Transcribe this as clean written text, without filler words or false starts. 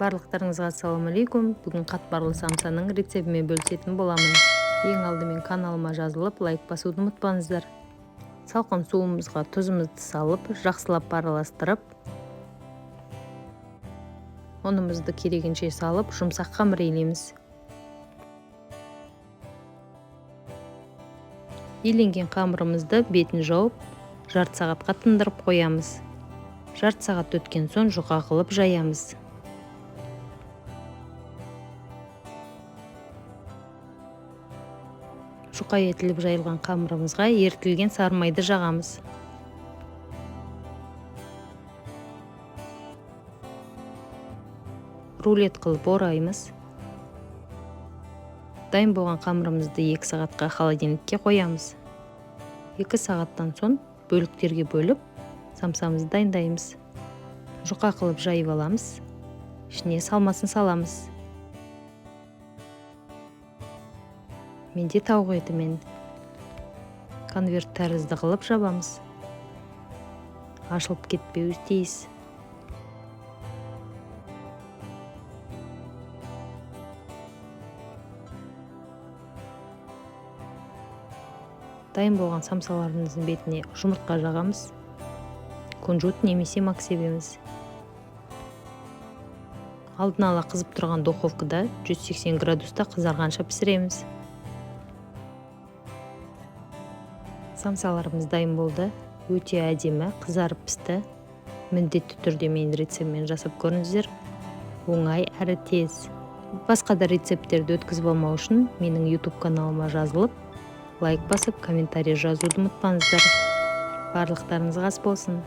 Барлықтарыңызға ассалаmu алейкум. Бүгін қатпарлы самсаның рецептімен бөлісетін боламын. Ең алдымен каналыма жазылып, лайк басуды ұмытпаңыздар. Салқын суымызға тұзымызды салып, жақсылап араластырып, ұнымызды керегенше салып, жұмсақ қамыр илейміз. Иленген қамырымызды бетін жауып, жарты сағатқа тындырып қоямыз. Жарты сағат өткен соң жұқа қылып жаямыз. Жұқа етіліп жайылған қамырымызға ерітілген сары майды жағамыз. Рулет қылып ораймыз. Дайын болған қамырымызды 2 сағатқа холодильникке қоямыз. 2 сағаттан соң бөліктерге бөліп, самсамызды дайындаймыз. Жұқа қылып жайып аламыз. Ішіне салмасын саламыз. Менде тауық етімен конверт тәрізді қылып жабамыз. Ашылып кетпеуі тиіс. Дайын болған самсаларымыздың бетіне жұмыртқа жағамыз. Кунжут немесе мак себеміз. Алдын ала қызып тұрған духовкада 180 градуста қызарғанша пісіреміз. Самсаларымыз дайын болды. Өте әдемі, қызарып пісті. Міндетті түрде менің рецептіммен жасап көріңіздер. Оңай әрі тез. Басқа да рецепттерді өткізіп алмау үшін менің YouTube каналыма жазылып, лайк басып, комментарий жазуды ұмытпаңыздар. Барлықтарыңызға ас болсын.